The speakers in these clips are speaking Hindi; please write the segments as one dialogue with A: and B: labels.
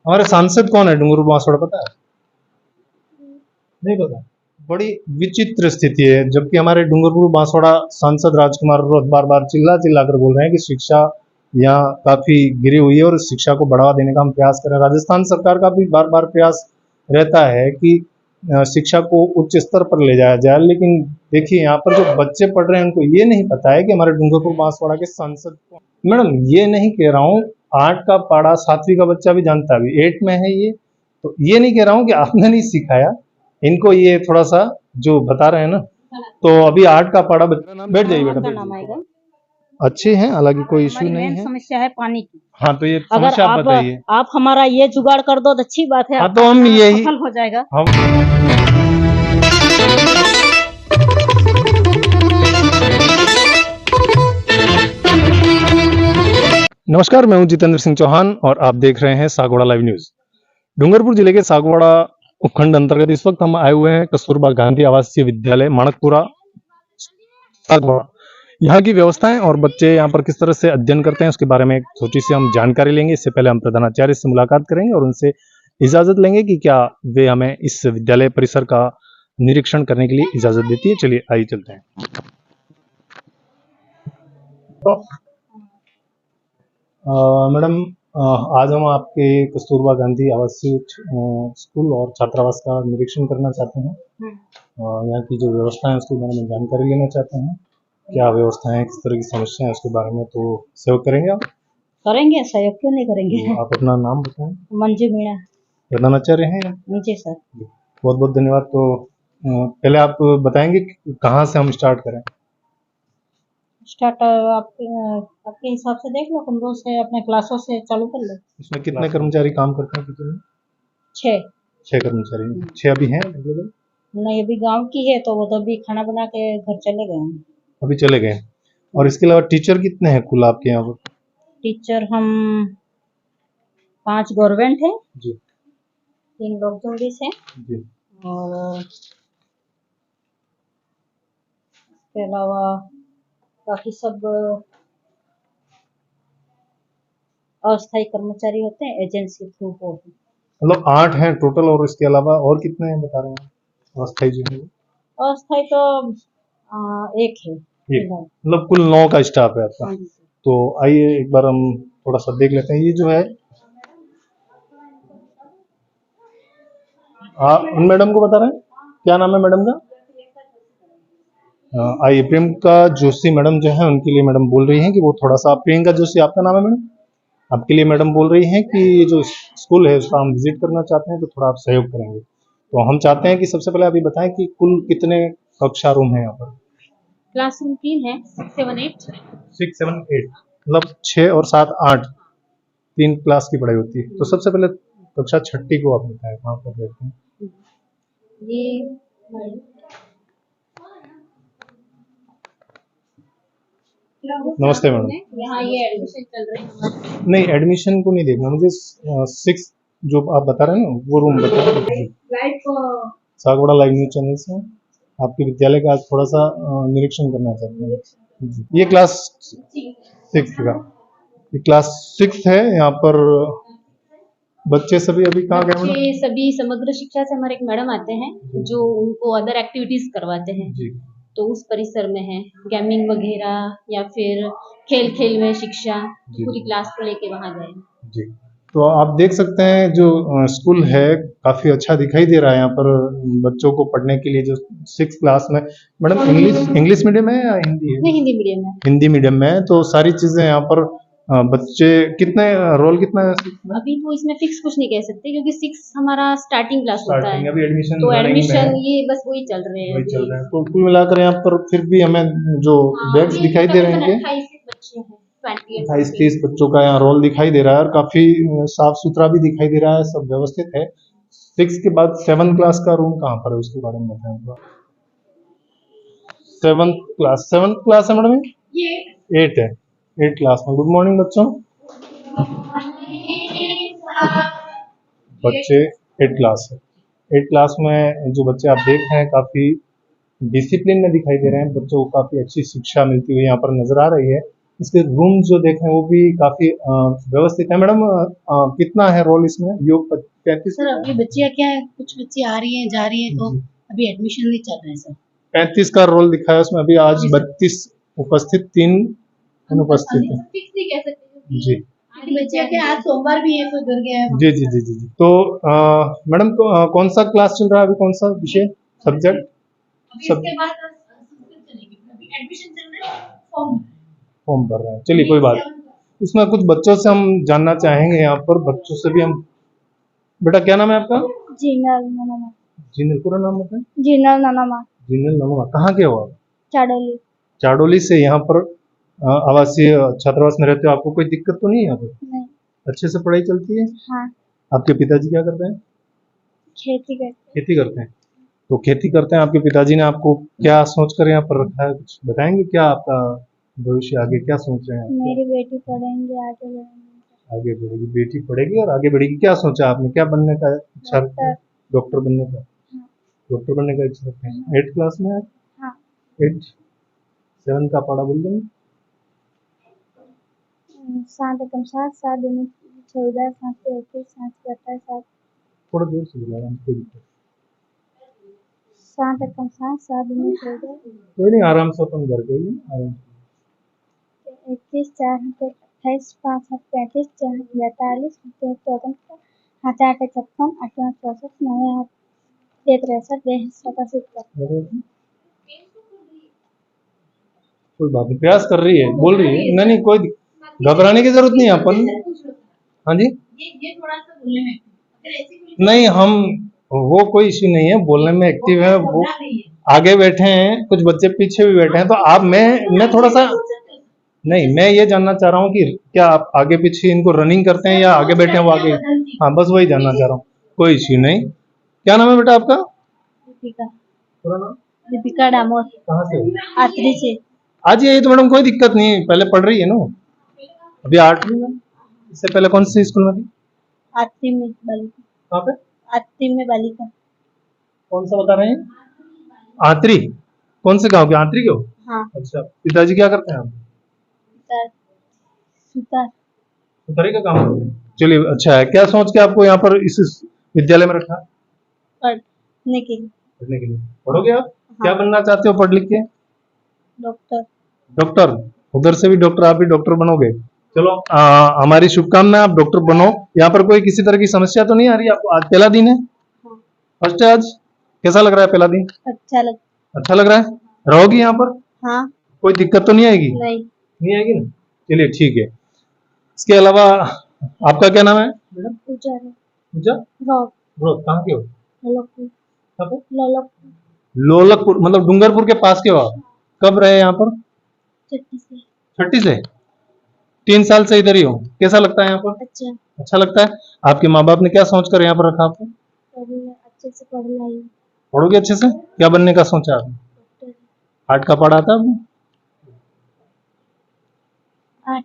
A: हमारे सांसद कौन है डूंगरपुर बांसवाड़ा, पता है? नहीं पता। बड़ी विचित्र स्थिति है, जबकि हमारे डूंगरपुर बांसवाड़ा सांसद राजकुमार रोध बार बार चिल्ला चिल्ला कर बोल रहे हैं कि शिक्षा यहाँ काफी गिरी हुई है और शिक्षा को बढ़ावा देने का हम प्रयास कर रहे हैं। राजस्थान सरकार का भी बार बार प्रयास रहता है कि शिक्षा को उच्च स्तर पर ले जाया जाए, लेकिन देखिए यहाँ पर जो बच्चे पढ़ रहे हैं उनको ये नहीं पता है कि हमारे डूंगरपुर बांसवाड़ा के सांसद कौन। मैडम ये नहीं कह रहा हूँ, 8 का पाढ़ा 7वीं का बच्चा भी जानता है, अभी 8 में है ये, तो ये नहीं कह रहा हूँ कि आपने नहीं सिखाया इनको, ये थोड़ा सा जो बता रहे हैं ना, तो अभी 8 का पाढ़ा बैठ जाइए बेटा, बैठ जाइए। अच्छे हैं, हालांकि कोई इश्यू नहीं है।
B: समस्या है पानी की।
A: हाँ तो ये
B: अगर
A: समस्या आप बताइए।
B: आप हमारा ये जुगाड़ कर दो तो अच्छी बात है।
A: हाँ तो हम यही
B: सफल हो जाएगा।
A: हम नमस्कार, मैं हूं जितेंद्र सिंह चौहान और आप देख रहे हैं सागवाड़ा लाइव न्यूज। डूंगरपुर जिले के सागवाड़ा उपखंड अंतर्गत इस वक्त हम आए हुए हैं कस्तूरबा गांधी आवासीय विद्यालय माणकपुरा सागवाड़ा। यहाँ की व्यवस्थाएं और बच्चे यहाँ पर किस तरह से अध्ययन करते हैं उसके बारे में एक छोटी सी हम जानकारी लेंगे। इससे पहले हम प्रधानाचार्य से मुलाकात करेंगे और उनसे इजाजत लेंगे कि क्या वे हमें इस विद्यालय परिसर का निरीक्षण करने के लिए इजाजत देती है। चलिए आइए चलते हैं। मैडम, आज हम आपके कस्तूरबा गांधी आवासीय स्कूल और छात्रावास का निरीक्षण करना चाहते हैं। यहाँ की जो व्यवस्था है उसके बारे में जानकारी लेना चाहते हैं। क्या व्यवस्था है, किस तरह की समस्या है उसके बारे में, तो सहयोग करेंगे आप?
B: करेंगे, सहयोग क्यों नहीं करेंगे।
A: तो आप अपना नाम बताएं।
B: मंजू मीणा।
A: प्रधानाचार्य हैं?
B: जी सर।
A: बहुत बहुत धन्यवाद। तो पहले आप बताएंगे कहाँ से हम स्टार्ट करें?
B: स्टार्ट आपके हिसाब से देख लो, कमरों से अपने क्लासों से चालू कर लो।
A: इसमें कितने कर्मचारी काम करते हैं किचन में? 6 कर्मचारी। 6 अभी हैं अवेलेबल?
B: नहीं, अभी गांव की है तो वो तो अभी खाना बना के घर चले गए हैं।
A: अभी चले गए। और इसके अलावा टीचर कितने हैं कुल आपके यहाँ पर?
B: टीचर हम 5 गवर्नमेंट है
A: जी।
B: 3 लोग जोड़ी से
A: जी।
B: और इसके अलावा बाकी सब अस्थायी कर्मचारी होते हैं, एजेंसी थ्रू होते हैं।
A: मतलब 8 हैं टोटल, और इसके अलावा और कितने हैं बता रहे हैं अस्थायी जो है?
B: अस्थायी तो 1 है।
A: मतलब कुल 9 का स्टाफ है आपका। तो आइए एक बार हम थोड़ा सा देख लेते हैं। ये जो है उन मैडम को बता रहे हैं, क्या नाम है मैडम का? आइए, प्रियंका जोशी मैडम जो है उनके लिए मैडम बोल रही हैं कि वो थोड़ा सा, प्रियंका जोशी आपका नाम है मैडम, आपके लिए मैडम बोल रही हैं कि ये जो स्कूल है उसका हम विजिट करना चाहते हैं, तो थोड़ा आप सहयोग करेंगे। तो हम चाहते हैं कि सबसे पहले आप ये बताएं कि कुल कितने कक्षा रूम है यहाँ पर?
B: क्लासरूम 3 है, 6 7 8।
A: 6 7 8 मतलब 6 और 7 8 3 क्लास की पढ़ाई होती है। तो सबसे पहले कक्षा 6ठी को आप बताएं कहाँ पर रहते हैं?
B: ये
A: नमस्ते मैडम।
B: यहाँ ये एडमिशन चल रही है।
A: नहीं, एडमिशन को नहीं देखना मुझे, 6 जो आप बता रहे हैं ना वो रूम बता रहे हैं। सागवाड़ा लाइव न्यूज चैनल से आपके विद्यालय का आज थोड़ा सा निरीक्षण करना चाहते हैं। ये क्लास 6 का, ये क्लास 6 है। यहाँ पर बच्चे सभी अभी कहाँ गए मैडम?
B: बच्चे सभी समग्र शिक्षा से हमारे एक मैडम आते हैं जो उनको अदर एक्टिविटीज करवाते हैं
A: जी।
B: तो उस परिसर में है गेमिंग वगैरह या फिर खेल खेल में शिक्षा, पूरी क्लास को लेके वहाँ गए।
A: जी। तो आप देख सकते हैं जो स्कूल है काफी अच्छा दिखाई दे रहा है। यहाँ पर बच्चों को पढ़ने के लिए जो 6 क्लास में, मैडम इंग्लिश मीडियम है या हिंदी है?
B: नहीं, हिंदी मीडियम है।
A: हिंदी मीडियम में है, तो सारी चीजें यहाँ पर बच्चे कितने रोल कितना है?
B: अभी तो इसमें फिक्स कुछ नहीं कह सकते क्योंकि 6 हमारा स्टार्टिंग क्लास होता है।
A: अभी एडमिशन
B: तो एडमिशन ये बस वही चल रहे हैं।
A: तो कुल मिलाकर यहाँ पर फिर भी हमें जो बैग्स दिखाई दे रहे हैं,
B: 28 बच्चे हैं,
A: 28-30 बच्चों का यहाँ रोल दिखाई दे रहा है और काफी साफ सुथरा भी दिखाई दे रहा है, सब व्यवस्थित है। 6 के बाद 7 क्लास का रूम कहाँ पर है उसके बारे में बताएं। 7 क्लास है मैडम? ये 8 है। 8 क्लास में। गुड मॉर्निंग बच्चों। बच्चे 8 क्लास है। 8 क्लास में जो बच्चे आप देख रहे हैं काफी डिसिप्लिन में दिखाई दे रहे हैं। बच्चों को काफी अच्छी शिक्षा मिलती हुई यहाँ पर नजर आ रही है। इसके रूम जो देखें वो भी काफी व्यवस्थित है। मैडम कितना है रोल इसमें? योग 35
C: सर अभी बच्चियाँ क्या है, कुछ बच्ची आ रही हैं जा रही हैं, तो
A: जी।
C: अभी एडमिशन नहीं चल रहे हैं सर।
A: 35 का रोल दिखाया उसमें। अभी आज
C: जी सर।
A: 32 उपस्थित, 3 अनुपस्थित है।
B: फिक्स नहीं कह सकते
A: जी
C: क्योंकि बच्चियाँ क्या आज सोमवार भी है, कोई घर गया है।
A: जी जी जी जी जी। तो मैडम कौन सा क्लास चल रहा है अभी? कौन सा विषय, सब्जेक्ट?
C: अभी
A: सब
C: इसके बाद संस्कृत चलेगी, अभी एडमिशन चल रहा है, फॉर्म
A: फॉर्म भर रहे हैं। चलिए कोई बात नहीं। इसमें कुछ बच्चों से हम जानना चाहेंगे, यहाँ पर बच्चों से भी हम। बेटा क्या नाम है आपका?
D: जीनल ननमा।
A: जिनल, पूरा नाम बताएं।
D: जीनल ननमा।
A: जिनल नमवा। कहाँ के हो आप?
D: चाडोली।
A: चाडोली से। यहाँ पर आवासीय छात्रावास में रहते हो, आपको कोई दिक्कत तो नहीं है यहाँ पर?
D: नहीं।
A: अच्छे से पढ़ाई चलती है?
D: हाँ।
A: आपके पिताजी क्या करते हैं?
D: खेती करते।
A: खेती करते हैं। तो खेती करते हैं आपके पिताजी ने, आपको क्या सोच कर यहाँ पर रखा है, कुछ बताएंगे? क्या आपका भविष्य आगे क्या सोच रहे हैं आप?
D: मेरी बेटी पढ़ेंगे, आगे बढ़ेंगे।
A: आगे बढ़ेगी, बेटी पढ़ेगी और आगे बढ़ेगी। क्या सोचा आपने, क्या बनने का इच्छा रखते हैं? डॉक्टर बनने का।
D: हाँ।
A: डॉक्टर बनने का इच्छा रखते हैं। 8th क्लास में आप?
D: हाँ।
A: 8 7 का पढ़ा बोल देंगे।
D: 7 एकम 7, 7 दूनी 14, 7 से 21, 7 से 28, 7।
A: थोड़ा जोर से बोला, कोई दिक्कत
D: 7 एकम 7, 7 दूनी 14,
A: कोई नहीं, आराम से अपन घर गए आराम से।
D: 21, 4 हाथे 28, 5 हाथ 35, 4 हाथ 42, 7 54, 7 8 56, 8 9 64, 9 हाथ 63, 2 77।
A: कोई बात नहीं, प्रयास कर रही है, बोल रही है। नहीं नहीं, कोई घबराने की जरूरत नहीं है अपन। हाँ जी।
C: ये थोड़ा सा बोलने में अगर ऐसी कोई
A: नहीं, हम वो कोई इश्यू नहीं है, बोलने में एक्टिव है वो। आगे बैठे हैं, कुछ बच्चे पीछे भी बैठे हैं, तो आप मैं थोड़ा सा नहीं, मैं ये जानना चाह रहा हूँ कि क्या आप आगे पीछे इनको रनिंग करते हैं या आगे बैठे हैं वो आगे? हाँ, बस वही जानना चाह रहा हूँ। कोई इश्यू नहीं। क्या नाम है बेटा आपका?
D: दीपिका।
A: पूरा नाम?
D: दीपिका डामोर।
A: कहाँ से?
D: आत्री से।
A: आज ये तो मैडम कोई दिक्कत नहीं है, पहले पढ़ रही है ना, अभी 8वीं में। इससे पहले कौन सी स्कूल में थी?
D: आत्री में बालिका।
A: कहाँ पे?
D: आत्री में बालिका।
A: कौन सा बता रहे हैं? आत्री। कौन से गांव के? आत्री के हो?
D: हाँ।
A: अच्छा, पिताजी क्या करते हैं आप?
D: सुतार।
A: सुतारी का काम करते हैं। चलिए अच्छा है। क्या सोच के आपको यहाँ पर इस विद्यालय में रखा?
D: पढ़ने के लिए।
A: पढ़ने के लिए। पढ़ोगे आप?
D: हाँ।
A: क्या बनना चाहते हो पढ़ लिख के?
D: डॉक्टर।
A: डॉक्टर। उधर से भी डॉक्टर, आप भी डॉक्टर बनोगे। चलो हमारी शुभकामनाएं, आप डॉक्टर बनो। यहाँ पर कोई किसी तरह की समस्या तो नहीं आ रही आपको? आज पहला दिन है?
D: हाँ।
A: फर्स्ट है आज? कैसा लग रहा है पहला दिन?
D: अच्छा लग।
A: अच्छा लग रहा है? रहोगी यहाँ पर?
D: हाँ।
A: कोई दिक्कत तो नहीं आएगी?
D: नहीं।
A: नहीं आएगी ना? चलिए ठीक है। इसके अलावा आपका क्या नाम है?
D: पूजा है।
A: पूजा।
D: रॉक।
A: ब्रो, कहाँ के हो?
D: लोलकपुर।
A: कहाँ पे?
D: लोलकपुर।
A: लोलकपुर, मतलब डूंगरपुर के पास के हो आप? कब रहे यहाँ पर?
D: चट्टी से।
A: छठी से? 3 साल से इधर ही हो। कैसा लगता है यहाँ पर?
D: अच्छा।
A: अच्छा लगता है। आपके माँ बाप ने क्या सोच कर यहाँ पर रखा आपको?
D: पढ़ना अच्छे से पढ़ना ही।
A: पढ़ोगे अच्छे से? क्या बनने का सोचा आपने?
D: डॉक्टर।
A: आर्ट का पढ़ा था आपने?
D: 8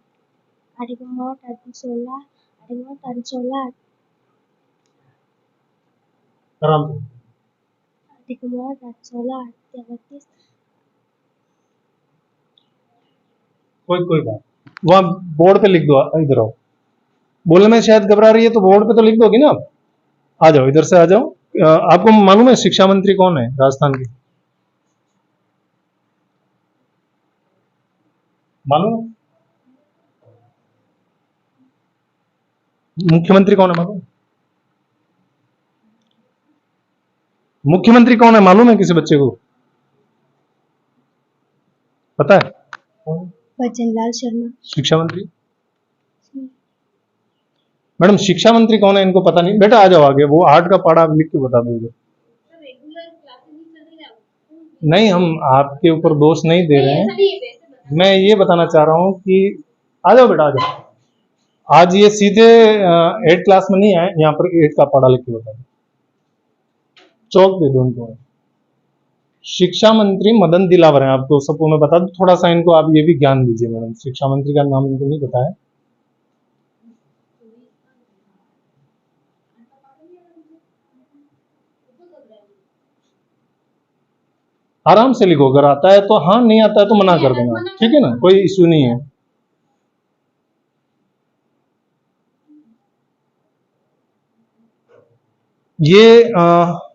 D: 8 एकम 8, 8 एकम 16, 8 एकम 8, 8 16,
A: आराम से।
D: 8 एकम 8, 8 16, 8 32।
A: कोई बात। वहाँ बोर्ड पे लिख दो, इधर आओ। बोलने में शायद घबरा रही है, तो बोर्ड पे तो लिख दोगी ना आप? आ जाओ, इधर से आ जाओ। आपको मालूम है शिक्षा मंत्री कौन है राजस्थान के? मालूम है? मुख्यमंत्री कौन है मालूम? मुख्यमंत्री कौन है मालूम है किसी बच्चे को? पता है?
D: भजनलाल शर्मा।
A: शिक्षा मंत्री। मैडम शिक्षा मंत्री कौन है इनको पता नहीं? बेटा आ जाओ आगे, वो 8 का पढ़ा लिख के बता दो। नहीं, हम आपके ऊपर दोष नहीं दे रहे हैं। मैं ये बताना चाह रहा हूँ कि आ जाओ बेटा, आ जाओ। आज ये सीधे 8 क्लास में नहीं आए, यहाँ पर 8 का पढ़ा लिख के बता दो। चौक दे दो उनको। शिक्षा मंत्री मदन दिलावर हैं, आपको सबको मैं बता दूं। थोड़ा सा इनको आप ये भी ज्ञान दीजिए मैडम, शिक्षा मंत्री का नाम इनको नहीं पता है। आराम से लिखो, अगर आता है तो हाँ, नहीं आता है तो मना कर देना, ठीक है ना? कोई इश्यू नहीं है। ये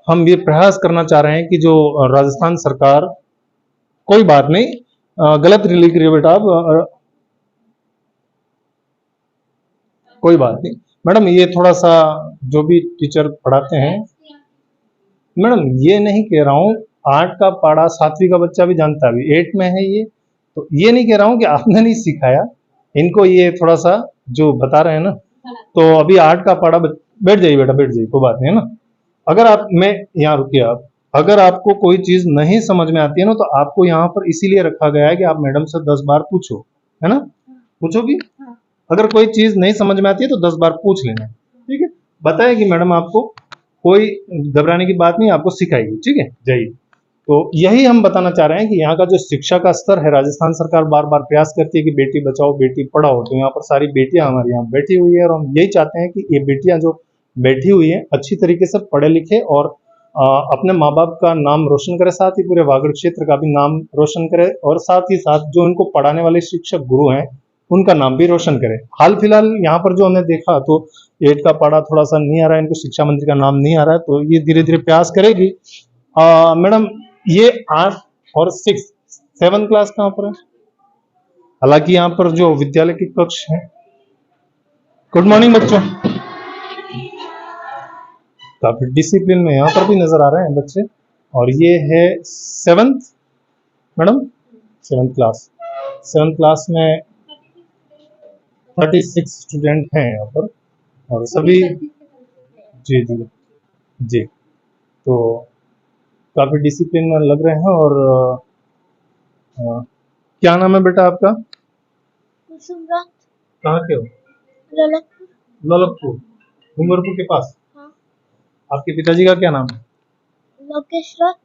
A: हम ये प्रयास करना चाह रहे हैं कि जो राजस्थान सरकार, कोई बात नहीं, गलत लिख रही है बेटा आप, कोई बात नहीं मैडम, ये थोड़ा सा जो भी टीचर पढ़ाते हैं, मैडम ये नहीं कह रहा हूँ, 8 का पाढ़ा 7वीं का बच्चा भी जानता है, अभी 8 में है ये, तो ये नहीं कह रहा हूँ कि आपने नहीं सिखाया इनको, ये थोड़ा सा जो बता रहे हैं ना, तो अभी 8 का पाढ़ा बैठ जाइए बेटा, बैठ जाइए, कोई बात नहीं है ना। अगर आप, मैं यहाँ रुकिए आप, अगर आपको कोई चीज नहीं समझ में आती है ना, तो आपको यहाँ पर इसीलिए रखा गया है कि आप मैडम से 10 बार पूछो, है ना, पूछोगी, अगर कोई चीज नहीं समझ में आती है तो 10 बार पूछ लेना, ठीक है, बताएगी मैडम आपको, कोई घबराने की बात नहीं, आपको सिखाएगी, ठीक है, जाइए। तो यही हम बताना चाह रहे हैं कि यहाँ का जो शिक्षा का स्तर है, राजस्थान सरकार बार बार प्रयास करती है कि बेटी बचाओ बेटी पढ़ाओ, तो यहाँ पर सारी बेटियां हमारे यहाँ बैठी हुई है, और हम यही चाहते हैं कि ये बेटियां जो बैठी हुई है अच्छी तरीके से पढ़े लिखे और अपने माँ बाप का नाम रोशन करे, साथ ही पूरे वागड़ क्षेत्र का भी नाम रोशन करे, और साथ ही साथ जो इनको पढ़ाने वाले शिक्षक गुरु हैं उनका नाम भी रोशन करे। हाल फिलहाल यहाँ पर जो हमने देखा, तो 8 का पाढ़ा थोड़ा सा नहीं आ रहा है, इनको शिक्षा मंत्री का नाम नहीं आ रहा है, तो ये धीरे धीरे प्रयास करेगी। मैडम ये 8 और 6 7 क्लास कहाँ पर है, हालांकि यहाँ पर जो विद्यालय के कक्ष है, गुड मॉर्निंग बच्चों, काफी डिसिप्लिन में यहाँ पर भी नजर आ रहे हैं बच्चे, और ये है 7th madam, 7th class, 7th class में 36 स्टूडेंट हैं यहाँ पर, और सभी, जी जी जी, तो काफी डिसिप्लिन में लग रहे हैं। और क्या नाम है बेटा आपका,
D: कुसुमराज
A: कहाँ के हो,
D: ललकपुर।
A: ललकपुर, डूंगरपुर के पास,
D: हाँ।
A: आपके पिताजी का क्या नाम है,
D: लोकेश राउत।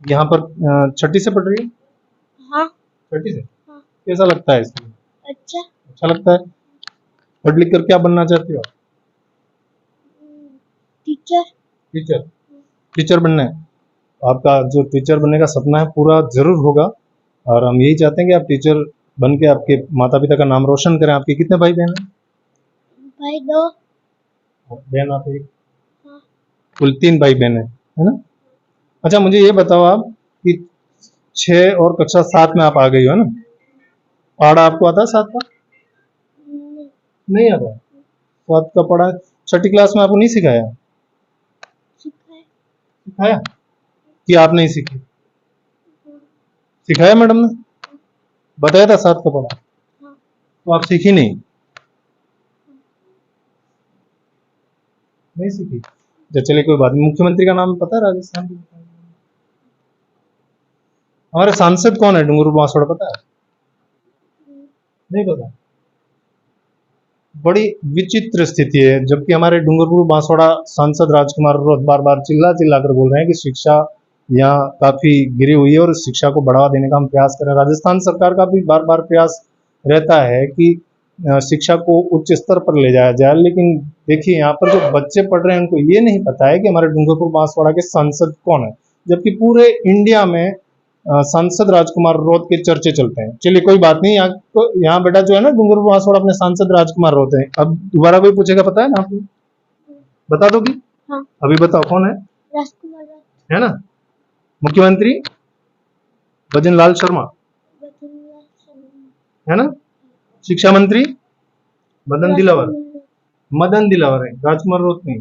A: यहाँ पर 6ठी से पढ़ रही है,
D: हाँ।
A: 6ठी से,
D: हाँ।
A: कैसा लगता है इसमें,
D: अच्छा।
A: अच्छा लगता है, पढ़ लिख कर क्या बनना चाहती हो,
D: टीचर।
A: टीचर, टीचर बनना है, आपका जो टीचर बनने का सपना है पूरा जरूर होगा, और हम यही चाहते हैं कि आप टीचर बन के आपके माता पिता का नाम रोशन करें। आपके कितने भाई बहन हैं,
D: भाई 2।
A: बहन आप एक,
D: हाँ।
A: कुल 3 भाई बहन है ना। अच्छा मुझे ये बताओ आप कि 6 और कक्षा 7 में आप आ गई हो ना, पढ़ा आपको आता है 7 का, नहीं आता, 7 का पढ़ा 6ठी क्लास में आपको नहीं सिखाया, सिखाया कि आप नहीं सीखी, सिखाया मैडम ने, बताया था 7 का पढ़ा, तो आप सीखी नहीं, नहीं सीखी, चलिए कोई बात नहीं। मुख्यमंत्री का नाम पता है राजस्थान के, हमारे सांसद कौन है डूंगरपुर बांसवाड़ा, पता है, नहीं पता, बड़ी विचित्र स्थिति है, जबकि हमारे डूंगरपुर बांसवाड़ा सांसद राजकुमार रोध बार बार चिल्ला चिल्ला कर बोल रहे हैं कि शिक्षा यहाँ काफी गिरी हुई है और शिक्षा को बढ़ावा देने का हम प्रयास करें। राजस्थान सरकार का भी बार बार प्रयास रहता है कि शिक्षा को उच्च स्तर पर ले जाया जाए, लेकिन देखिए यहाँ पर जो बच्चे पढ़ रहे हैं उनको ये नहीं पता है कि हमारे डूंगरपुर बांसवाड़ा के सांसद कौन है, जबकि पूरे इंडिया में सांसद राजकुमार रोध के चर्चे चलते हैं। चलिए कोई बात नहीं, यहाँ बेटा जो है ना डूंगरपुर बांसवाड़ा अपने सांसद राजकुमार रोध है। अब दोबारा कोई पूछेगा, पता है ना आपको, बता दोगी,
D: हाँ।
A: अभी बताओ कौन है,
D: राजकुमार
A: है ना, मुख्यमंत्री भजन लाल शर्मा, है ना, शिक्षा मंत्री मदन दिलावर है, राजकुमार रोध नहीं।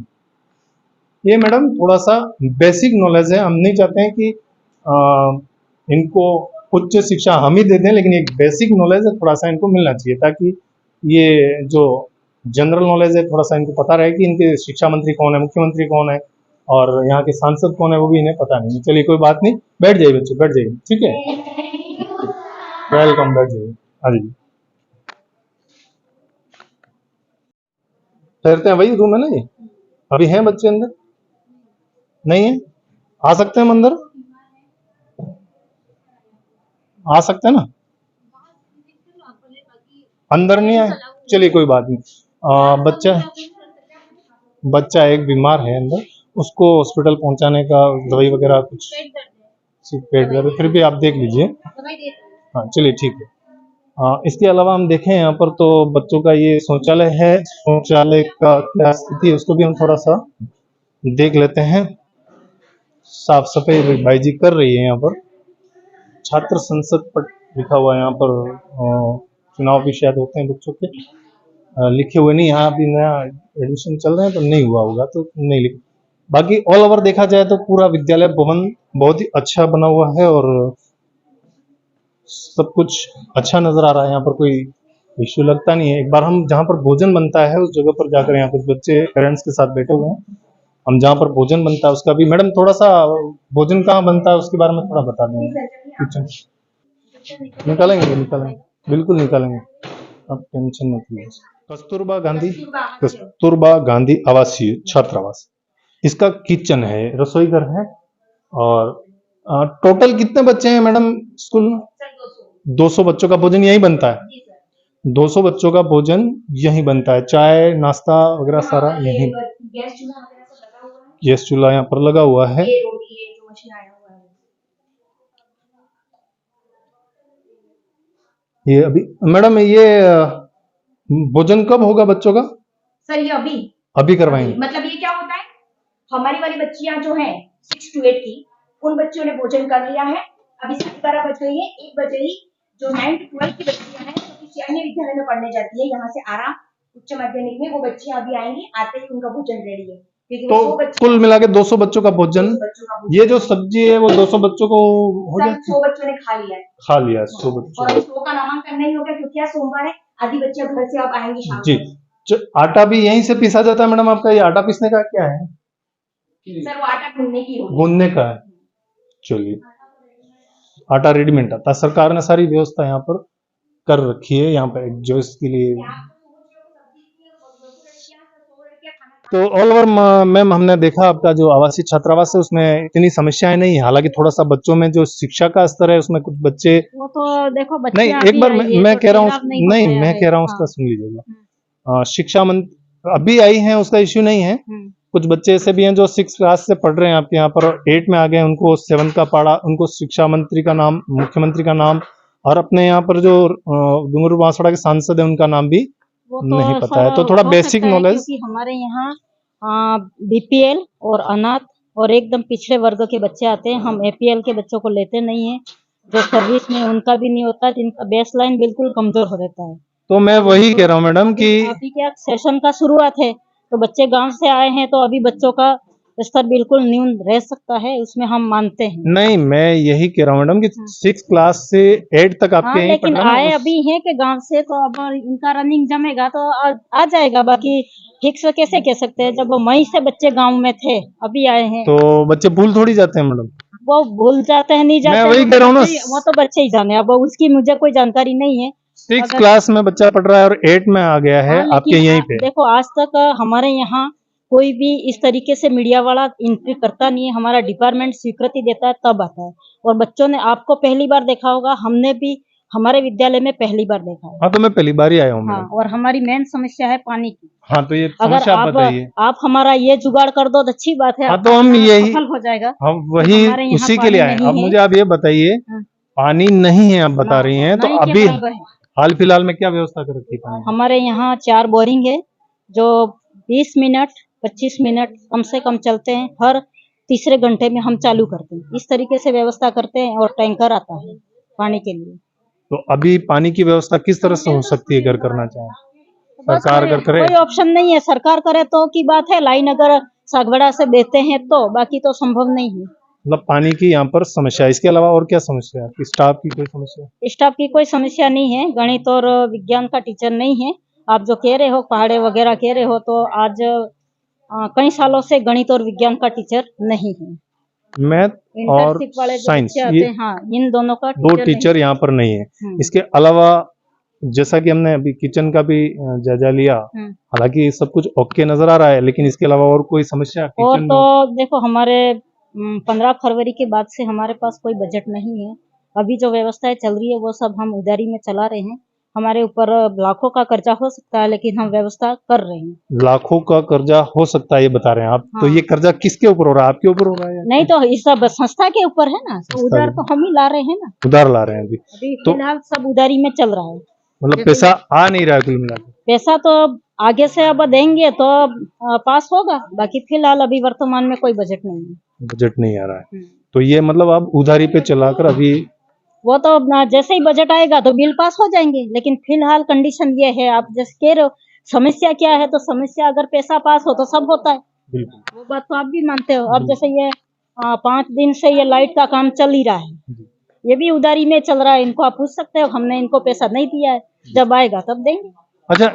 A: ये मैडम थोड़ा सा बेसिक नॉलेज है, हम नहीं चाहते हैं कि इनको उच्च शिक्षा हम ही दे दें, लेकिन एक बेसिक नॉलेज है थोड़ा सा इनको मिलना चाहिए, ताकि ये जो जनरल नॉलेज है थोड़ा सा इनको पता रहे कि इनके शिक्षा मंत्री कौन है, मुख्यमंत्री कौन है, और यहाँ के सांसद कौन है वो भी इन्हें पता नहीं। चलिए कोई बात नहीं, बैठ जाइए बच्चों, बैठ जाइए, ठीक है, वेलकम, बैठ जाइए, हाँ जी, ठहरते हैं, वही रूम है ना ये, अभी हैं बच्चे अंदर, नहीं है, आ सकते हैं हम अंदर, आ सकते हैं ना, अंदर नहीं आए, चलिए कोई बात नहीं। बच्चा एक बीमार है अंदर, उसको हॉस्पिटल पहुंचाने का दवाई वगैरह कुछ, पेट दर्द, फिर भी आप देख लीजिए, हाँ चलिए ठीक है। इसके अलावा हम देखें यहाँ पर तो बच्चों का ये शौचालय है, शौचालय का क्या स्थिति है उसको भी हम थोड़ा सा देख लेते हैं। साफ सफाई भाई जी कर रही है यहाँ पर। छात्र संसद पर लिखा हुआ है यहाँ पर। चुनाव भी शायद होते हैं बच्चों के। लिखे हुए नहीं, यहाँ अभी नया एडमिशन चल रहा है तो नहीं हुआ होगा, तो नहीं लिख। बाकी ऑल ओवर देखा जाए तो पूरा विद्यालय भवन बहुत ही अच्छा बना हुआ है और सब कुछ अच्छा नजर आ रहा है। यहाँ पर कोई इश्यू लगता नहीं है। एक बार हम जहाँ पर भोजन बनता है उस जगह पर जाकर, यहाँ कुछ बच्चे पेरेंट्स के साथ बैठे हुए हैं, हम जहाँ पर भोजन बनता है उसका भी, मैडम थोड़ा सा भोजन कहाँ बनता है उसके बारे में थोड़ा बता देंगे। किचन निकालेंगे, बिल्कुल निकालेंगे, आप टेंशन मत लीजिए। कस्तूरबा गांधी आवासीय छात्रावास, इसका किचन है, रसोई घर है। और टोटल कितने बच्चे हैं मैडम स्कूल में? 200 बच्चों का भोजन यही बनता है। 200 बच्चों का भोजन यही बनता है, चाय नाश्ता वगैरह सारा यही। गैस चूल्हा यहाँ पर लगा हुआ है। ये अभी मैडम ये भोजन कब होगा बच्चों का?
C: सर ये
A: अभी करवाएंगे।
C: मतलब ये क्या होता है, हमारी वाली बच्चियां जो हैं 6 to 8 की, उन बच्चियों ने भोजन कर लिया है। अभी 12 बज गई है, 1 बजे ही जो 9 to 12 की बच्चियां हैं जो किसी अन्य विद्यालय में पढ़ने जाती है, यहाँ से आराम उच्च माध्यमिक में, वो बच्चियां अभी आएंगी, आते ही उनका भोजन रेडी है।
A: तो कुल मिला के 200 बच्चों का भोजन। ये जो सब्जी है वो 200 बच्चों को हो जाए।
C: 100 बच्चों ने खा लिया है।
A: 100 बच्चों।
C: और 100 का नामांकन नहीं हो गया क्योंकि आज सोमवार है, आधी बच्चियां घर से अब आएंगी शाम
A: जी। आटा भी यहीं से पीसा जाता है मैडम आपका? ये आटा पीसने का क्या है?
C: सर वो आटा गूंदने की होगी।
A: गूंदने का है। चलिए, आटा रेडीमेड आता है। सरकार ने सारी व्यवस्था यहाँ पर कर रखी है, यहाँ पर जो इसके लिए। तो ऑल ओवर मैम हमने देखा आपका जो आवासीय छात्रावास है उसमें इतनी समस्याएं नहीं है। हालांकि थोड़ा सा बच्चों में जो शिक्षा का स्तर है उसमें कुछ बच्चे,
B: वो तो देखो बच्चे
A: नहीं एक बार मैं कह रहा हूँ, नहीं मैं कह रहा हूँ उसका सुन लीजिएगा। शिक्षा मंत्री अभी आई है, उसका इश्यू नहीं है। कुछ बच्चे ऐसे भी हैं जो 6 क्लास से पढ़ रहे हैं आपके यहाँ पर, 8 में आ गए, उनको 7 का पढ़ा, उनको शिक्षा मंत्री का नाम, मुख्यमंत्री का नाम और अपने यहाँ पर जो डूंगरपुर बांसवाड़ा के सांसद है उनका नाम भी नहीं पता है। तो थोड़ा बेसिक नॉलेज।
B: हमारे यहाँ बीपीएल और अनाथ और एकदम पिछड़े वर्ग के बच्चे आते हैं, हम एपीएल के बच्चों को लेते नहीं है। जो सर्विस में उनका भी नहीं होता, जिनका बेस लाइन बिल्कुल कमजोर हो रहता है।
A: तो मैं वही कह रहा हूँ मैडम कि
B: अभी क्या सेशन का शुरुआत है तो बच्चे गांव से आए हैं, तो अभी बच्चों का स्तर बिल्कुल न्यून रह सकता है, उसमें हम मानते हैं।
A: नहीं, मैं यही कह रहा हूँ मैडम कि 6 क्लास से 8 तक आपके यहीं
B: लेकिन आए अभी हैं कि गांव से, तो अब इनका रनिंग जमेगा तो आ जाएगा। बाकी फिक्स कैसे कह सकते हैं, जब मई से बच्चे गांव में थे, अभी आए हैं
A: तो बच्चे भूल थोड़ी जाते हैं मैडम।
B: वो भूल जाते हैं, नहीं जाते
A: मैं वही कह रहा हूँ ना,
B: वो तो बच्चे ही जाने, अब उसकी मुझे कोई जानकारी नहीं है।
A: 6 क्लास में बच्चा पढ़ रहा है और 8 में आ गया है आपके यहीं पे।
B: देखो आज तक हमारे यहाँ कोई भी इस तरीके से मीडिया वाला एंट्री करता नहीं है, हमारा डिपार्टमेंट स्वीकृति देता है तब आता है। और बच्चों ने आपको पहली बार देखा होगा, हमने भी हमारे विद्यालय में पहली बार देखा है।
A: हाँ, तो मैं पहली बार ही आया हूँ।
B: हाँ, और हमारी मेन समस्या है पानी की।
A: हाँ, तो ये
B: अगर
A: समस्या आप बताइए।
B: आप हमारा ये जुगाड़ कर दो तो अच्छी बात है।
A: हाँ, तो हम यही
B: सफल हो जाएगा।
A: हम वही उसी के लिए आए। अब मुझे आप ये बताइए, पानी नहीं है आप बता रही हैं, तो अभी हाल फिलहाल में क्या व्यवस्था कर रखी है?
B: हमारे यहाँ 4 बोरिंग है जो 20 मिनट 25 मिनट कम से कम चलते हैं, हर तीसरे घंटे में हम चालू करते हैं। इस तरीके से व्यवस्था करते हैं और टैंकर आता है पानी के लिए।
A: तो अभी पानी की व्यवस्था किस तरह से हो सकती है अगर करना चाहे सरकार? अगर करे,
B: कोई ऑप्शन नहीं है, सरकार करे तो की बात है। लाइन अगर सागवाड़ा से देते हैं तो, बाकी तो संभव नहीं है।
A: मतलब पानी की यहाँ पर समस्या, इसके अलावा और क्या समस्या है? स्टाफ की कोई समस्या?
B: स्टाफ की कोई समस्या नहीं है, गणित और विज्ञान का टीचर नहीं है। आप जो कह रहे हो पहाड़े वगैरह कह रहे हो, तो आज कई सालों से गणित और विज्ञान का टीचर नहीं है।
A: मैथ और साइंस, ये
B: हाँ, इन दोनों का
A: 2 टीचर यहाँ पर नहीं है। इसके अलावा जैसा कि हमने अभी किचन का भी जायजा लिया, हालांकि सब कुछ ओके नजर आ रहा है, लेकिन इसके अलावा और कोई समस्या?
B: और तो देखो, हमारे 15 फरवरी के बाद से हमारे पास कोई बजट नहीं है। अभी जो व्यवस्थाएं चल रही है वो सब हम उधारी में चला रहे हैं। हमारे ऊपर लाखों का कर्जा हो सकता है, लेकिन हम व्यवस्था कर रहे हैं।
A: लाखों का कर्जा हो सकता है ये बता रहे हैं आप? हाँ। तो ये कर्जा किसके ऊपर हो रहा है, आपके ऊपर हो रहा है?
B: नहीं, तो इस सब संस्था के ऊपर है ना, तो उधार तो हम ही ला रहे हैं ना।
A: उधार ला रहे हैं अभी
B: फिलहाल सब उधारी में चल रहा है।
A: मतलब पैसा आ नहीं रहा है कुल मिला के?
B: पैसा तो आगे से अब देंगे तो पास होगा, बाकी फिलहाल अभी वर्तमान में कोई बजट नहीं है।
A: बजट नहीं आ रहा है, तो ये मतलब आप उधारी पे चलाकर अभी
B: वो तो जैसे ही बजट आएगा तो बिल पास हो जाएंगे, लेकिन फिलहाल कंडीशन ये है, आप जैसे कह रहे हो समस्या क्या है, तो समस्या अगर पैसा पास हो तो सब होता है,
A: बिल्कुल
B: वो बात तो आप भी मानते हो। अब जैसे ये 5 दिन से ये लाइट का काम चल ही रहा है, ये भी उधारी में चल रहा है, इनको आप पूछ सकते हो, हमने इनको पैसा नहीं दिया है, जब आएगा तब देंगे।
A: अच्छा,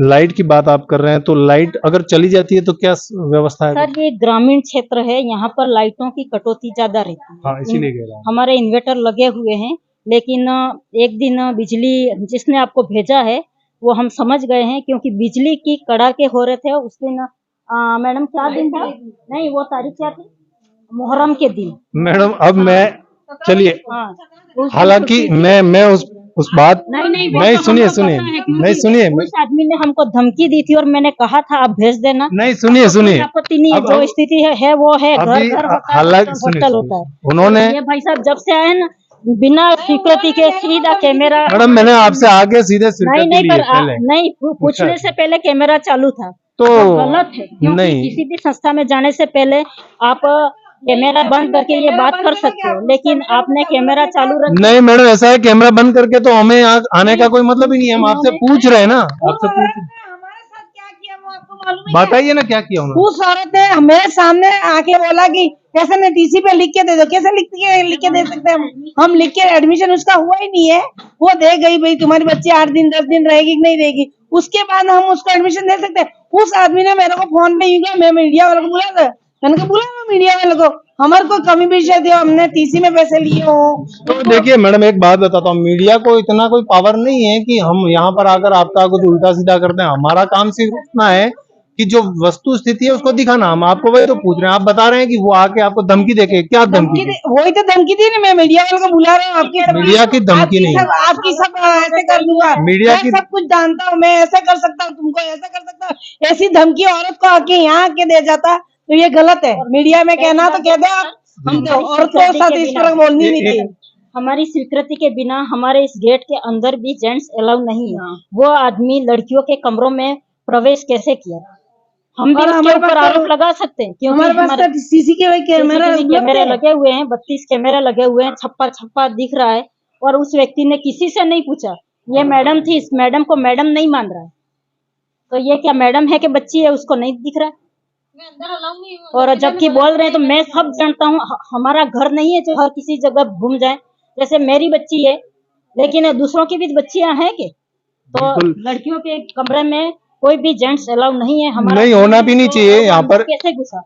A: लाइट की बात आप कर रहे हैं, तो लाइट अगर चली जाती है तो क्या व्यवस्था है?
B: सर ये ग्रामीण क्षेत्र है, यहाँ पर लाइटों की कटौती ज्यादा रहती है।
A: हाँ, इसीलिए कह रहा हूँ।
B: हमारे इन्वर्टर लगे हुए हैं, लेकिन एक दिन बिजली जिसने आपको भेजा है वो हम समझ गए हैं, क्योंकि बिजली की कड़ाके हो रहे थे उस दिन। मैडम क्या दिन था? नहीं, वो तारीख क्या थी? मुहर्रम के दिन।
A: मैडम अब मैं चलिए,
B: हाँ, उस दिन
A: हालांकि मैं उस बात
B: नहीं, वो
A: नहीं,
B: तो
A: सुनिए
B: हमको
A: सुनिए,
B: पता है, क्योंकि
A: नहीं सुनिए,
B: उस आदमी ने हमको धमकी दी थी और मैंने कहा था आप भेज देना।
A: नहीं सुनिए सुनिए,
B: आपत्ति नहीं है,
A: अब-
B: जो
A: अब-
B: स्थिति है वो है, घर
A: अभी
B: घर होता है,
A: हालांकि
B: हॉस्टल
A: सुनिए,
B: हॉस्टल होता है।
A: उन्होंने
B: ये भाई साहब जब से आए ना, बिना स्वीकृति के सीधा कैमरा।
A: मैडम मैंने आपसे आगे सीधे स्वीकृति
B: नहीं
A: ली
B: पर
A: है पहले,
B: नहीं, पूछने से पहले कैमरा चालू था,
A: तो
B: वो गलत है, क्योंकि
A: नहीं।
B: किसी भी संस्था में जाने से पहले आप कैमरा बंद करके ये बात कर सकते हो, लेकिन आपने कैमरा चालू रख
A: नहीं मैडम, ऐसा है, कैमरा बंद करके तो हमें यहाँ आने का कोई मतलब ही नहीं है, हम आपसे पूछ रहे हैं ना, आपसे पूछ रहे हैं।
E: हमारे साथ क्या किया वो आपको मालूम है?
A: बताइए ना क्या किया उन्होंने।
E: उस औरत ने मेरे सामने आके बोला कि कैसे मैं टीसी पे लिख के दे दो, कैसे लिख के दे सकते हैं हम लिख के, एडमिशन उसका हुआ ही नहीं है, वो दे गई भाई तुम्हारी बच्ची 8 दिन 10 दिन रहेगी कि नहीं रहेगी, उसके बाद हम उसको एडमिशन दे सकते हैं। उस आदमी ने मेरे को फोन पे यूं किया, मैं मीडिया वालों को बुला था, मैंने कहा बुला मीडिया वालों को, हमारे को कमी विषय दियो, हमने टीसी में पैसे लिए हो।
A: तो देखिए मैडम, एक बात बताता हूँ, मीडिया को इतना कोई पावर नहीं है कि हम यहाँ पर आकर आपका कुछ उल्टा सीधा करते हैं। हमारा काम सिर्फ इतना है कि जो वस्तु स्थिति है उसको दिखाना। हम आपको वही तो पूछ रहे हैं, आप बता रहे हैं कि वो आके आपको धमकी देके, क्या धमकी दी?
E: वही तो धमकी दी ना, मैं मीडिया वालों को बुला रहा हूँ, आपकी
A: मीडिया की धमकी नहीं है।
E: आपकी सब ऐसे कर दूंगा,
A: मीडिया
E: मैं
A: की-
E: सब कुछ जानता हूँ, मैं ऐसा कर सकता हूँ, तुमको ऐसा कर सकता हूँ, ऐसी धमकी औरत को आके यहाँ आके दे जाता तो ये गलत है। मीडिया में कहना तो कह दो आप, हम तो औरत को साथ इस तरह बोलनी नहीं चाहिए।
B: हमारी स्वीकृति के बिना हमारे इस गेट के अंदर भी जेंट्स अलाउ नहीं है। वो आदमी लड़कियों के कमरों में प्रवेश कैसे किया, हम भी
E: और
B: उसके
E: हमारे
B: ऊपर
E: पास तो-
B: आरोप लगा सकते हैं, क्योंकि
E: हमारे पास
B: हमारे
E: तो सीसी के कैमरा
B: CCTV कैमरे लगे हुए हैं, 32 कैमरे लगे हुए हैं, छप्पा छप्पा दिख रहा है, और उस व्यक्ति ने किसी से नहीं पूछा। ये मैडम थी, इस मैडम को मैडम नहीं मान रहा है, तो ये क्या मैडम है कि बच्ची है, उसको नहीं दिख रहा है। और जबकि बोल रहे हैं, तो मैं सब जानता हूँ, हमारा घर नहीं है जो हर किसी जगह घूम जाए। जैसे मेरी बच्ची है, लेकिन दूसरों की भी बच्चियां हैं कि, तो
A: बिल्कुल।
B: लड़कियों के कमरे में कोई भी जेंट्स अलाउ नहीं है। हमारा
A: नहीं, होना भी नहीं चाहिए यहाँ पर।
B: कैसे घुसा,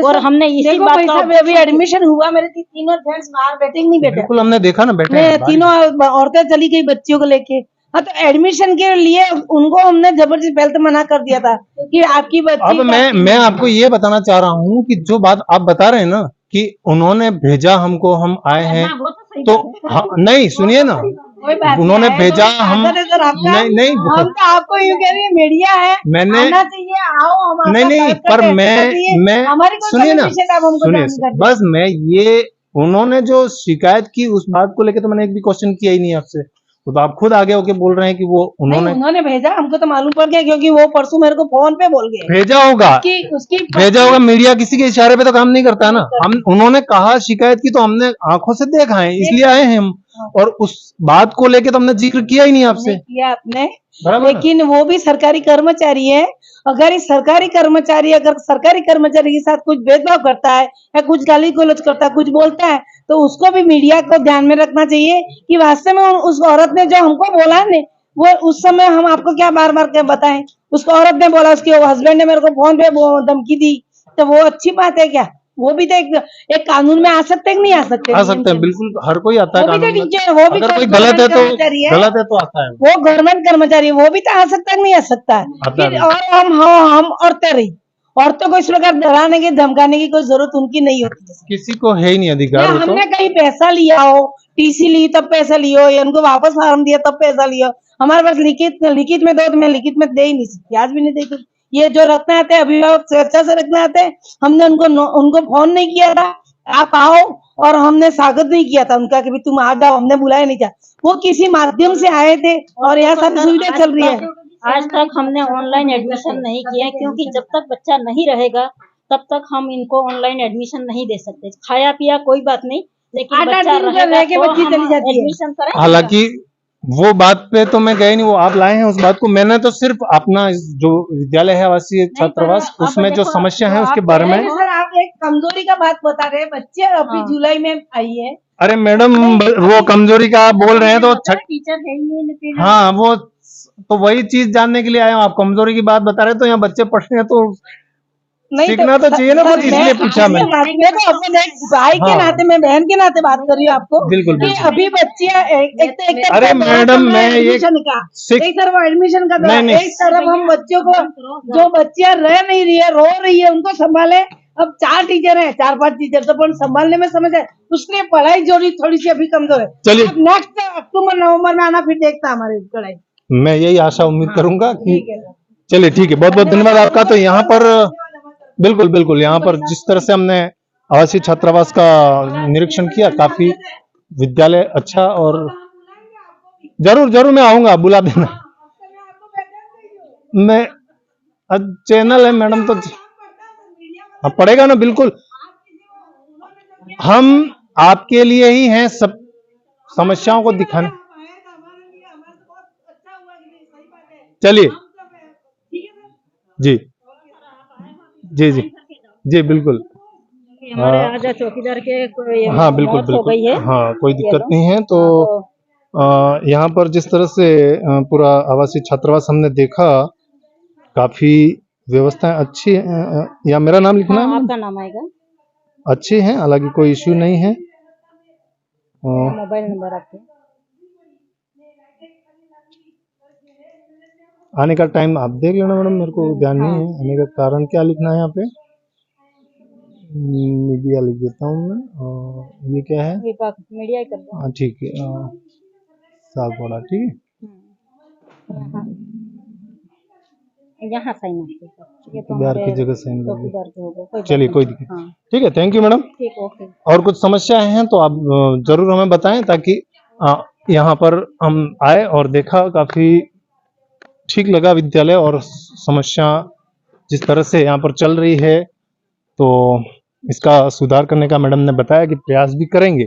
B: और हमने इसी
E: देखो
B: बात
E: भाई
B: का
E: साहब, अभी एडमिशन हुआ, मेरे तीनों जेंट्स बाहर बैठे नहीं बैठे,
A: बिल्कुल, हमने देखा ना, बैठे
E: मैं
A: हैं बाहर।
E: तीनों औरतें चली गई बच्चियों को लेके। हाँ, तो एडमिशन के लिए उनको हमने जबरदस्ती पहले तो मना कर दिया था कि आपकी बच्ची
A: अब मैं आपको ये बताना चाह रहा हूँ कि जो बात आप बता रहे हैं ना कि उन्होंने भेजा हमको, हम आए हैं,
B: हाँ, वो तो सही
A: तो
B: बात है।
A: हाँ, नहीं सुनिए ना,
E: कोई बात नहीं
A: उन्होंने
E: है,
A: भेजा,
E: तो
A: हम
E: स्वागत है सर आपका।
A: नहीं
E: हम तो आपको यूँ कह रहे हैं, मीडिया है,
A: मैंने
E: आना चाहिए, आओ, हम आपका
A: नहीं
E: स्वागत
A: पर
E: करते हैं, ऐसा चाहिए।
A: मैं
E: हमारी कोई
A: सुनिए ना,
E: परमिशन आप हमको
A: सुनिए,
E: जान कर दो।
A: बस मैं ये, उन्होंने जो शिकायत की उस बात को लेकर तो मैंने एक भी क्वेश्चन किया ही नहीं आपसे, तो आप खुद आगे होके बोल रहे हैं कि वो
E: नहीं, उन्होंने भेजा, हमको तो मालूम पड़ गया, क्योंकि वो परसों मेरे को फोन पे बोल गए।
A: भेजा होगा,
E: उसकी
A: भेजा होगा। मीडिया किसी के इशारे पे तो काम नहीं करता है ना। हम, उन्होंने कहा शिकायत की, तो हमने आंखों से देखा है, इसलिए आए हैं हम, और उस बात को लेके तो हमने जिक्र किया ही नहीं आपसे।
E: नहीं किया आपने,
A: बराबर ना?
E: लेकिन वो भी सरकारी कर्मचारी है। अगर इस सरकारी कर्मचारी अगर सरकारी कर्मचारी के साथ कुछ भेदभाव करता है या कुछ गाली गलौज करता है, कुछ बोलता है, तो उसको भी मीडिया को ध्यान में रखना चाहिए कि वास्तव में उस औरत ने जो हमको बोला है ना, वो उस समय हम आपको क्या बार बार क्या बताएं, उस औरत ने बोला, उसके हस्बैंड ने मेरे को फोन पे धमकी दी, तो वो अच्छी बात है क्या? वो भी तो एक कानून में आ सकते हैं कि नहीं आ सकते?
A: आ सकते हैं, बिल्कुल, हर कोई आता है
E: वो भी तो
A: कानून में।
E: टीचर, वो भी
A: अगर कोई
E: गवर्नमेंट
A: गलत है
E: कर्मचारी
A: तो गलत है तो आता है।
E: वो गवर्नमेंट कर्मचारी है, वो भी तो आ सकता है कि नहीं आ सकता है?
A: आता है।
E: फिर और हम औरतें रही, औरतों को इस प्रकार डराने की धमकाने की कोई जरूरत उनकी नहीं होती।
A: किसी को है ही नहीं अधिकार,
E: या
A: वो तो
E: हमने कहीं पैसा लिया हो, टीसी ली तब पैसा लियो, या उनको वापस फार्म दिया तब पैसा लियो, हमारे पास लिखित में दो, तो मैं लिखित में दे ही नहीं सकती, आज भी नहीं देती। ये जो रखना आते हैं अभिभावक स्वेच्छा से रखना आते हैं, हमने उनको फोन नहीं किया था आप आओ, और हमने स्वागत नहीं किया था उनका कि भी तुम आ जाओ, हमने बुलाया नहीं था, वो किसी माध्यम से आए थे, और यहाँ सारी सुविधा चल रही है।
B: आज तक हमने ऑनलाइन एडमिशन नहीं किया है, क्योंकि जब तक बच्चा नहीं रहेगा तब तक हम इनको ऑनलाइन एडमिशन नहीं दे सकते। खाया पिया कोई बात नहीं, लेकिन
E: 8-8
B: बच्चा
E: दिन
B: रहेगा
E: रह के
B: तो
E: बच्ची
B: हम
E: चली जाती है।
B: एडमिशन करें।
A: हालांकि वो बात पे तो मैं गई नहीं, वो आप लाए हैं उस बात को। मैंने तो सिर्फ अपना जो विद्यालय है आवासीय छात्रावास,
B: अब
A: उसमें जो
B: देखो,
A: समस्या
B: जो
A: है उसके
B: आप
A: बारे में।
E: नहीं सर, आप एक कमजोरी का बात बता रहे हैं, बच्चे अभी
B: हाँ।
E: जुलाई में आई है।
A: अरे मैडम, वो कमजोरी का आप बोल रहे हैं तो
B: टीचर है ही नहीं फिर।
A: हाँ, वो तो वही चीज जानने के लिए आया हूँ। आप कमजोरी की बात बता रहे हैं तो यहाँ बच्चे पढ़ रहे हैं तो सीखना तो चाहिए ना
E: सर,
A: कुछ, इसलिए पूछा मैं।
E: मैं तो अपने भाई के
A: हाँ।
E: नाते, मैं बहन के नाते बात कर रही हूँ आपको
A: बिल्कुल,
E: कि
A: बिल्कुल।
E: अभी बच्चियां
A: अरे मैडम, मैं ये
E: एडमिशन का
A: सिक्स-
E: एक तरफ एडमिशन का
A: नहीं, नहीं।
E: एक तरफ हम बच्चों को, जो बच्चियां रह नहीं रही है, रो रही है, उनको संभाले। अब 4 टीचर है, 4-5 टीचर तो पण संभालने में समझ है, उसने पढ़ाई जोड़ी थोड़ी सी अभी कमजोर है।
A: चलिए।
E: अब नेक्स्ट अक्टूबर नवंबर में आना, फिर देखता हमारी पढ़ाई।
A: मैं यही आशा उम्मीद करूंगा कि
E: ठीक है सर।
A: चलिए ठीक है, बहुत बहुत धन्यवाद आपका। तो यहाँ पर बिल्कुल बिल्कुल, यहाँ पर जिस तरह से हमने आवासीय छात्रावास का निरीक्षण किया, काफी विद्यालय अच्छा, और जरूर जरूर मैं आऊंगा, बुला देना। मैं चैनल है मैडम, तो हाँ, पड़ेगा ना, बिल्कुल। हम आपके लिए ही हैं, सब समस्याओं को दिखाने। चलिए जी जी जी जी, बिल्कुल।
B: हमारे आजा चौकीदार के कोई
A: हाँ बिल्कुल
B: मौत हो गई
A: बिल्कुल,
B: है।
A: हाँ कोई दिक्कत
B: लो।
A: नहीं है। तो यहाँ पर जिस तरह से पूरा आवासीय छात्रावास हमने देखा, काफी व्यवस्थाएं अच्छी हैं। या मेरा नाम लिखना
B: हाँ,
A: है?
B: आपका नाम आएगा।
A: अच्छी हैं, हालांकि कोई इश्यू नहीं है।
B: मोबाइल नंबर आपके।
A: आने का टाइम आप देख लेना मैडम, मेरे को ध्यान नहीं है। आने का कारण क्या लिखना है यहाँ पे? मीडिया लिख देता हूँ मैं। ये क्या है?
B: विभाग मीडिया ही कर दो।
A: हाँ ठीक है, सागवाड़ा, ठीक है।
B: यहाँ साइन आपके ऊपर। ये तो
A: चौकीदार की
B: हमारे
A: जगह साइन कर दिया।
B: चौकीदार के हो गए, कोई बात
A: चलिए,
B: नहीं।
A: कोई दिक्कत।
B: हाँ,
A: ठीक है, थैंक यू मैडम।
B: ठीक, ओके।
A: और कुछ समस्याएं हैं तो आप जरूर हमें बताएं, ताकि यहाँ पर हम आए और देखा, काफी ठीक लगा विद्यालय, और समस्या जिस तरह से यहाँ पर चल रही है, तो इसका सुधार करने का मैडम ने बताया कि प्रयास भी करेंगे।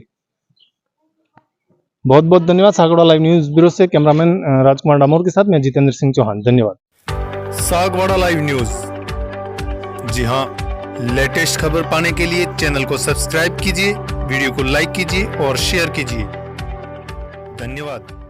A: बहुत बहुत धन्यवाद। सागवाड़ा लाइव न्यूज ब्यूरो से कैमरामैन राजकुमार डामोर के साथ मैं जितेंद्र सिंह चौहान, धन्यवाद।
F: सागवाड़ा लाइव न्यूज, जी हाँ, लेटेस्ट खबर पाने के लिए चैनल को सब्सक्राइब कीजिए, वीडियो को लाइक कीजिए और शेयर कीजिए। धन्यवाद।